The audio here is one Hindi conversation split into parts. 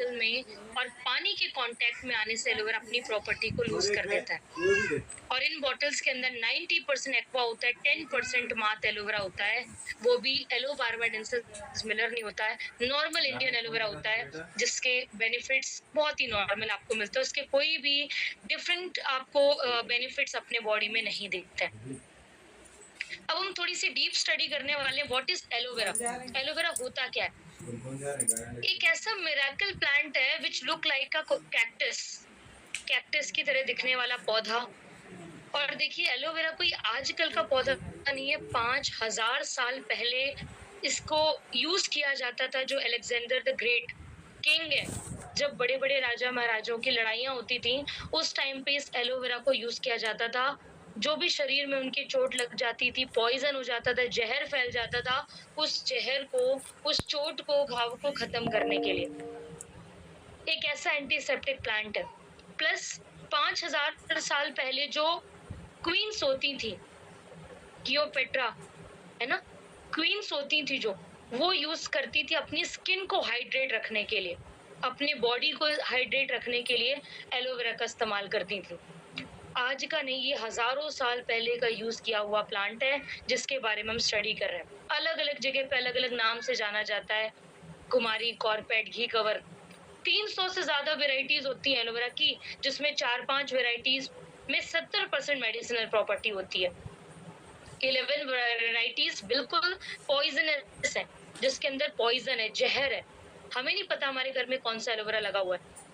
बॉटल में और पानी के कांटेक्ट में आने से एलोवेरा अपनी प्रॉपर्टी को लूज कर देता है। और इन बॉटल्स के अंदर 90% एक्वा होता है, 10% मात्र एलोवेरा होता है, वो भी एलो बारबाडेंसिस मिलर नहीं होता है, नॉर्मल इंडियन एलोवेरा होता है, जिसके बेनिफिट्स बहुत ही नॉर्मल आपको मिलते हैं, उसके कोई भी डिफरेंट आपको बेनिफिट्स अपने बॉडी में नहीं दिखते हैं। अब हम थोड़ी सी डीप स्टडी करने वाले हैं, व्हाट इज एलोवेरा। एलोवेरा होता क्या है? एक ऐसा मिरेकल प्लांट है which look like a cactus, cactus की तरह दिखने वाला पौधा। और देखिए एलोवेरा कोई आजकल का पौधा नहीं है, 5000 साल पहले इसको यूज किया जाता था। जो अलेक्जेंडर द ग्रेट किंग है, जब बड़े बड़े राजा महाराजाओं की लड़ाइयां होती थी, उस टाइम पे इस एलोवेरा को यूज किया जाता था। जो भी शरीर में उनकी चोट लग जाती थी, पॉइजन हो जाता था, जहर फैल जाता था, उस जहर को, उस चोट को, घाव को खत्म करने के लिए एक ऐसा एंटीसेप्टिक प्लांट है। प्लस 5000 साल पहले जो क्वींस होती थी, क्लियोपेट्रा है ना, क्वींस होती थी जो, वो यूज करती थी अपनी स्किन को हाइड्रेट रखने के लिए, अपनी बॉडी को हाइड्रेट रखने के लिए एलोवेरा का इस्तेमाल करती थी। आज का नहीं, ये हजारों साल पहले का यूज किया हुआ प्लांट है, जिसके बारे में हम स्टडी कर रहे हैं। अलग अलग जगह पे अलग अलग नाम से जाना जाता है, कुमारी, कॉर्पेट, घी कवर। 300 से ज्यादा वेराइटीज होती है एलोवेरा की, जिसमें 4-5 वेराइटीज में 70% मेडिसिनल प्रॉपर्टी होती है। 11 वेराइटीज बिल्कुल पॉइजनस है, जिसके अंदर पॉइजन है, जहर है। हमें नहीं पता हमारे घर में कौन सा एलोवेरा लगा हुआ है।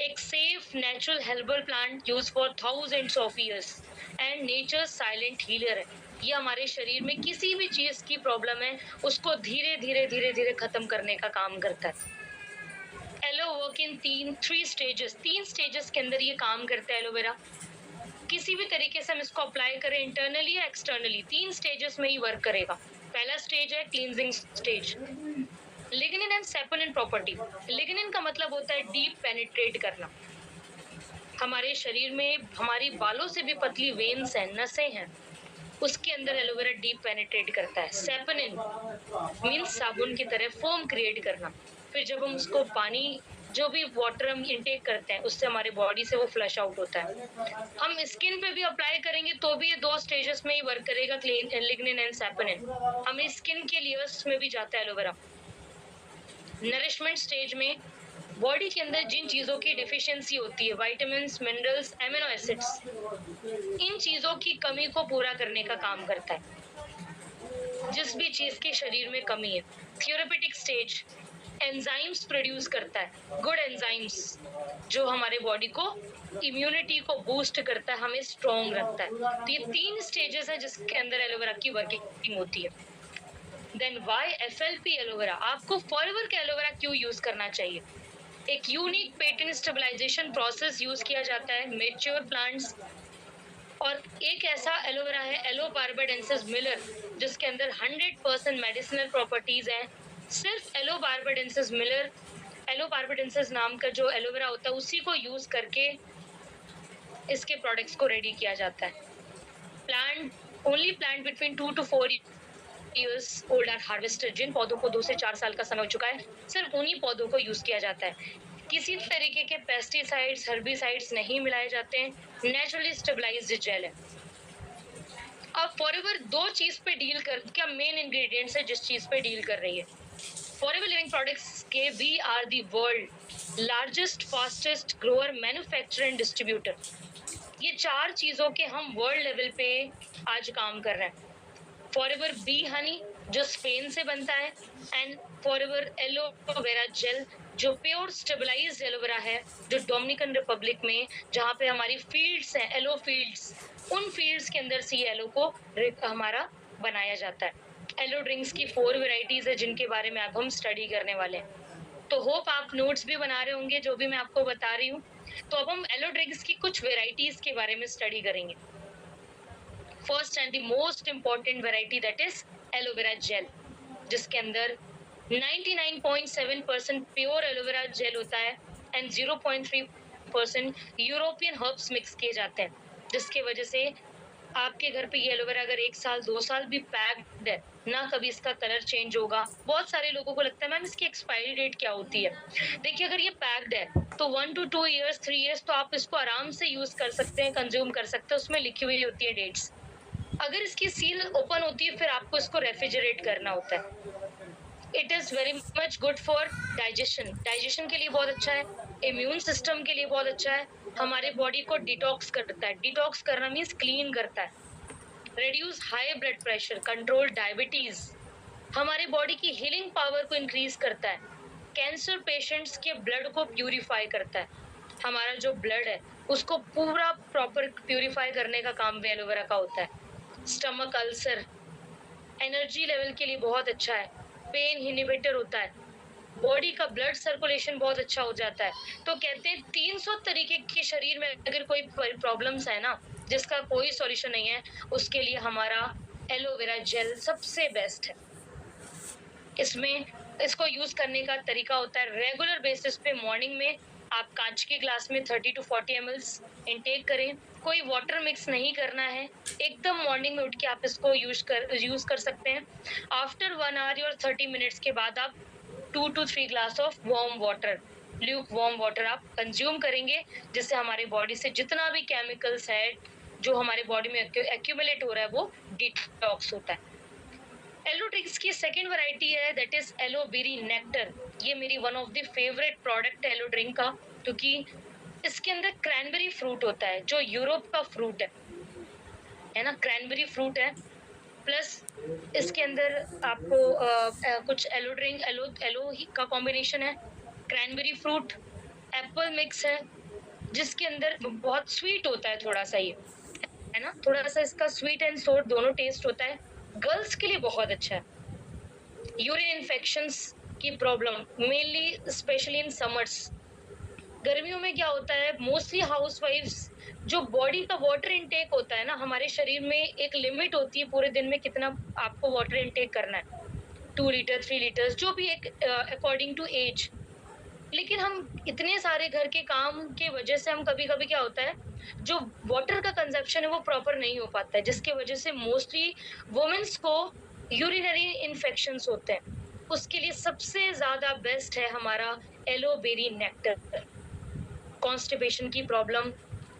एक safe natural herbal plant use for thousands of years and nature silent healer है। ये हमारे शरीर में किसी भी चीज की प्रॉब्लम है, उसको धीरे धीरे धीरे धीरे खत्म करने का काम करता है। Aloe work in 3 stages, 3 stages के अंदर ये काम करता है एलोवेरा। किसी भी तरीके से हम इसको अप्लाई करें, इंटरनली या एक्सटर्नली, 3 स्टेजेस में ही वर्क करेगा। पहला स्टेज है cleansing stage, lignin and saponin property. Lignin का मतलब होता है डीप पेनिट्रेट करना। हमारे शरीर में हमारी बालों से भी पतली वेन्स हैं, नसें हैं, उसके अंदर एलोवेरा डीप पेनिट्रेट करता है। सेपोनिन मींस साबुन की तरह फोम क्रिएट करना। फिर जब हम उसको पानी, जो भी वाटर हम इनटेक करते हैं, उससे हमारे बॉडी से वो फ्लश आउट होता है। हम स्किन पे भी अप्लाई करेंगे तो भी ये 2 स्टेजेस में ही वर्क करेगा, लिग्निन एंड सेपोनिन। हमें स्किन के लेयर्स में भी जाता है एलोवेरा। नरिशमेंट स्टेज में बॉडी के अंदर जिन चीजों की डिफिशियंसी होती है, विटामिन्स, मिनरल्स, एमिनो एसिड्स, इन चीजों की कमी को पूरा करने का काम करता है, जिस भी चीज की शरीर में कमी है। थेरेप्यूटिक स्टेज एंजाइम्स प्रोड्यूस करता है, गुड एंजाइम्स, जो हमारे बॉडी को, इम्यूनिटी को बूस्ट करता है, हमें स्ट्रॉन्ग रखता है। तो ये 3 स्टेजेस है जिसके अंदर एलोवेरा की वर्किंग होती है। देन वाई FLP एलोवेरा, आपको फॉरएवर का एलोवेरा क्यों यूज करना चाहिए? एक unique patent stabilisation process use किया जाता है मैच्योर प्लांट्स। और एक ऐसा एलोवेरा है एलो बारबाडेंसिस मिलर, जिसके अंदर 100% मेडिसिनल प्रॉपर्टीज हैं। सिर्फ aloe barbadensis Miller, aloe barbadensis नाम का जो एलोवेरा होता है, उसी को यूज करके इसके प्रोडक्ट्स को रेडी किया जाता है। Only plant between 2 to 4 years old are harvested। जिन पौधों को 2 से 4 साल का समय हो चुका है, सिर्फ उन्हीं पौधों को यूज किया जाता है। किसी तरीके के पेस्टिसाइड्स, हर्बिसाइड्स नहीं मिलाए जाते हैं, नेचुरली स्टेबलाइज्ड जेल है। अब फॉरएवर 2 चीज पे डील कर, क्या मेन इंग्रेडिएंट्स है जिस चीज पे डील कर रही है। फॉरएवर लिविंग प्रोडक्ट्स के we are the world largest fastest grower manufacturer and distributor. ये 4 चीजों के हम वर्ल्ड लेवल पे आज काम कर रहे हैं। फॉरएवर बी हनी, जो स्पेन से बनता है, एंड फॉरएवर एलोवेरा जेल, जो प्योर स्टेबलाइज्ड एलोवेरा है, जो डोमिनिकन रिपब्लिक में, जहाँ पे हमारी फील्ड्स हैं, एलो फील्ड्स, उन फील्ड्स के अंदर से ये एलो को हमारा बनाया जाता है। एलो ड्रिंक्स की 4 वेराइटीज है, जिनके बारे में अब हम स्टडी करने वाले हैं। तो होप आप नोट्स भी बना रहे होंगे जो भी मैं आपको बता रही हूँ। तो अब हम एलो ड्रिंक्स की कुछ वेराइटीज के बारे में स्टडी करेंगे। First and the most important variety that is aloe vera gel, जिसके अंदर 99.7% प्योर एलोवेरा जेल होता है एंड 0.3% यूरोपियन हर्ब्स मिक्स किए जाते हैं, जिसके वजह से आपके घर पे ये एलोवेरा अगर 1 साल 2 साल भी पैक्ड है, ना कभी इसका कलर चेंज होगा। बहुत सारे लोगों को लगता है मैम इसकी एक्सपायरी डेट क्या होती है? देखिए अगर ये पैक्ड है तो 1 to 2 इयर्स 3 इयर्स तो आप इसको आराम से यूज कर सकते हैं, कंज्यूम कर सकते हैं, उसमें लिखी हुई होती है डेट्स। अगर इसकी सील ओपन होती है फिर आपको इसको रेफ्रिजरेट करना होता है। It is very much good for digestion के लिए बहुत अच्छा है, इम्यून सिस्टम के लिए बहुत अच्छा है, हमारे बॉडी को डिटॉक्स करता है। डिटॉक्स करना मीन्स क्लीन करता है, reduce high blood pressure, control diabetes, हमारे बॉडी की हीलिंग पावर को इंक्रीज करता है, कैंसर पेशेंट्स के ब्लड को प्यूरिफाई करता है। हमारा जो ब्लड है उसको पूरा प्रॉपर प्यूरिफाई करने का काम भी एलोवेरा का होता है। स्टमक अल्सर, एनर्जी लेवल के लिए बहुत अच्छा है, पेन इनहिबिटर होता है, बॉडी का ब्लड सर्कुलेशन बहुत अच्छा हो जाता है। तो कहते हैं 300 तरीके के शरीर में अगर कोई प्रॉब्लम्स है ना जिसका कोई सॉल्यूशन नहीं है, उसके लिए हमारा एलोवेरा जेल सबसे बेस्ट है। इसमें इसको यूज करने का तरीका होता है रेगुलर बेसिस पे मॉर्निंग में आप कांच के ग्लास में 30 to 40 ml इनटेक करें। कोई वाटर मिक्स नहीं करना है, एकदम मॉर्निंग में उठ के आप इसको यूज कर सकते हैं। आफ्टर 1 hour और 30 मिनट्स के बाद आप 2 to 3 glass of warm water, Luke warm water आप कंज्यूम करेंगे, जिससे हमारे बॉडी से जितना भी केमिकल्स है जो हमारे बॉडी में एक्यूमुलेट हो रहा है वो डिटॉक्स होता है। एलो ड्रिंक्स की सेकंड वैरायटी है that is aloe berry nectar. ये मेरी one of the favourite product है एलो ड्रिंक का, क्योंकि इसके अंदर क्रैनबेरी फ्रूट होता है जो यूरोप का फ्रूट है ना, क्रैनबेरी फ्रूट है, प्लस इसके अंदर आपको कुछ एलो ड्रिंक एलो ही का कॉम्बिनेशन है, क्रैनबेरी फ्रूट, एप्पल मिक्स है, जिसके अंदर बहुत स्वीट होता है थोड़ा सा, ये है ना, थोड़ा सा इसका स्वीट एंड सोर दोनों टेस्ट होता है। गर्ल्स के लिए बहुत अच्छा है। यूरिन इन्फेक्शंस की problem mainly specially in summers, गर्मियों में क्या होता है मोस्टली हाउसवाइफ्स जो बॉडी का वाटर इनटेक होता है ना, हमारे शरीर में एक लिमिट होती है पूरे दिन में कितना आपको वाटर इनटेक करना है, 2 लीटर 3 लीटर जो भी एक अकॉर्डिंग टू एज। लेकिन हम इतने सारे घर के काम के वजह से हम कभी कभी क्या होता है जो वाटर का कंजप्शन है वो प्रॉपर नहीं हो पाता है, जिसके वजह से मोस्टली वुमेन्स को यूरिनरी इन्फेक्शंस होते हैं। उसके लिए सबसे ज्यादा बेस्ट है हमारा एलोबेरी नेक्टर। कॉन्स्टिपेशन की प्रॉब्लम,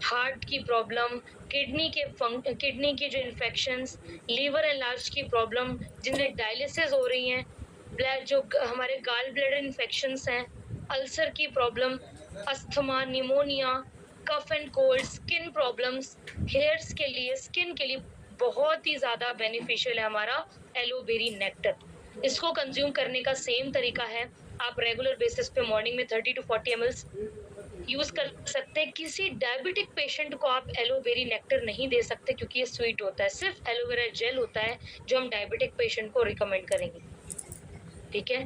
हार्ट की प्रॉब्लम, किडनी की जो इन्फेक्शंस, लीवर एनलार्ज की प्रॉब्लम, जिनमें डायलिसिस हो रही हैं, ब्लड जो हमारे गाल ब्लैडर इन्फेक्शंस हैं, अल्सर की problem, asthma, pneumonia, cough and cold, skin problems, hairs के लिए, स्किन के लिए बहुत ही ज़्यादा बेनिफिशियल है हमारा एलोबेरी नेक्टर। इसको कंज्यूम करने का सेम तरीका है, आप रेगुलर बेसिस पे मॉर्निंग में 30 to 40 ml यूज कर सकते हैं। किसी डायबिटिक पेशेंट को आप एलोबेरी नेक्टर नहीं दे सकते क्योंकि ये स्वीट होता है, सिर्फ एलोवेरा जेल होता है जो हम डायबिटिक पेशेंट को रिकमेंड करेंगे, ठीक है।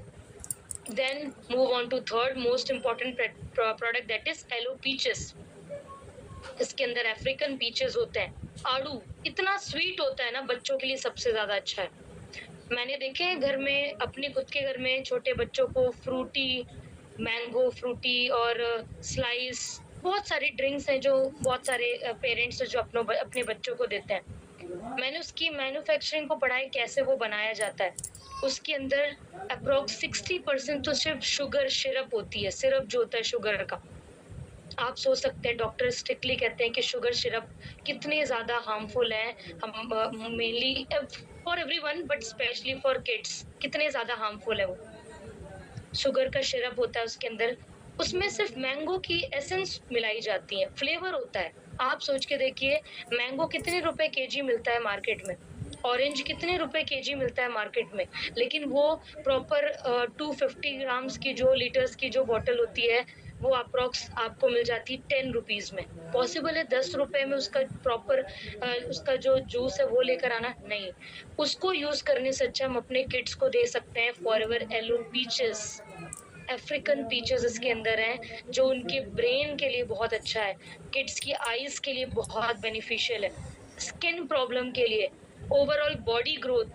Then move on to third most important product that is aloe peaches. इसके अंदर अफ्रीकन पीचेस होते हैं, आड़ू इतना स्वीट होता है ना, बच्चों के लिए सबसे ज्यादा अच्छा है। मैंने देखे हैं घर में, अपने खुद के घर में छोटे बच्चों को फ्रूटी, मैंगो फ्रूटी और स्लाइस, बहुत सारी ड्रिंक्स हैं जो बहुत सारे पेरेंट्स जो अपने बच्चों को देते हैं। मैंने उसकी मैन्युफैक्चरिंग को पढ़ा है कैसे वो बनाया जाता है। उसके अंदर अप्रोक्स 60% तो सिर्फ शुगर सिरप होती है, सिरप जो होता है शुगर का। आप सोच सकते हैं डॉक्टर स्ट्रिक्टली कहते हैं कि शुगर सिरप कितने ज़्यादा हार्मफुल है, हम mainly for everyone but specially for kids कितने ज़्यादा हार्मफुल है वो। शुगर का सिरप होता है उसके अंदर, उसमें सिर्फ मैंगो की एसेंस मिलाई जाती है, फ्लेवर होता है। आप सोच के देखिए मैंगो कितने रुपए केजी मिलता है मार्केट में, ऑरेंज कितने रुपए केजी मिलता है मार्केट में, लेकिन वो प्रॉपर 250 ग्राम्स की जो लीटर्स की जो बॉटल होती है वो अप्रोक्स आपको मिल जाती है 10 रुपीज में। पॉसिबल है 10 रुपए में उसका प्रॉपर उसका जो जूस है वो लेकर आना? नहीं। उसको यूज करने से अच्छा हम अपने किड्स को दे सकते हैं Forever aloe peaches. African peaches इसके अंदर हैं जो उनके ब्रेन के लिए बहुत अच्छा है, किड्स की आईज के लिए बहुत बेनिफिशियल है, स्किन प्रॉब्लम के लिए, overall body growth,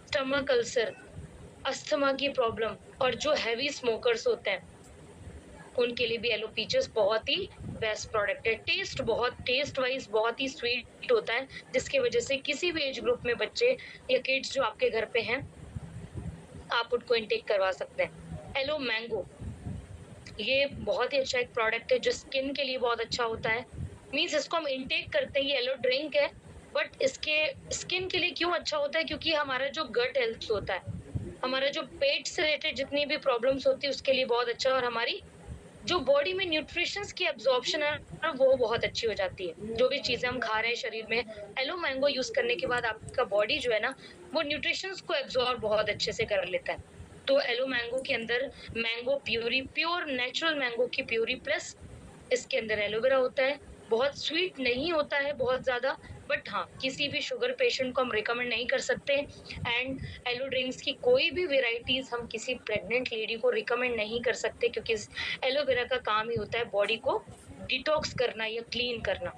stomach ulcer, asthma की प्रॉब्लम, और जो हैवी स्मोकर्स होते हैं उनके लिए भी एलो पीचेस बहुत ही बेस्ट प्रोडक्ट है। टेस्ट वाइज बहुत ही स्वीट होता है, जिसकी वजह से किसी भी एज ग्रुप में बच्चे या किड्स जो आपके घर पे हैं, आप उनको इनटेक करवा सकते हैं। एलो मैंगो, ये बहुत ही अच्छा एक प्रोडक्ट है जो स्किन के लिए बहुत अच्छा होता है। मीन्स इसको हम इनटेक करते हैं, ये येलो ड्रिंक है, बट इसके स्किन के लिए क्यों अच्छा होता है? क्योंकि हमारा जो गट हेल्थ होता है, हमारा जो पेट से रिलेटेड जितनी भी प्रॉब्लम्स होती है उसके लिए बहुत अच्छा है, और हमारी जो बॉडी में न्यूट्रिशंस की एब्जॉर्प्शन है ना, वो बहुत अच्छी हो जाती है। जो भी चीज़ें हम खा रहे हैं शरीर में, एलो मैंगो यूज़ करने के बाद आपका बॉडी जो है ना, वो न्यूट्रिशंस को एब्जॉर्ब बहुत अच्छे से कर लेता है। तो एलो मैंगो के अंदर mango puree, pure natural mango की प्यूरी, प्लस इसके अंदर एलोवेरा होता है। बहुत स्वीट नहीं होता है बहुत ज़्यादा, बट हाँ, किसी भी शुगर पेशेंट को हम रिकमेंड नहीं कर सकते। एंड एलो ड्रिंक्स की कोई भी वेराइटीज़ हम किसी प्रेग्नेंट लेडी को रिकमेंड नहीं कर सकते, क्योंकि एलोवेरा का काम ही होता है बॉडी को डिटॉक्स करना या क्लीन करना।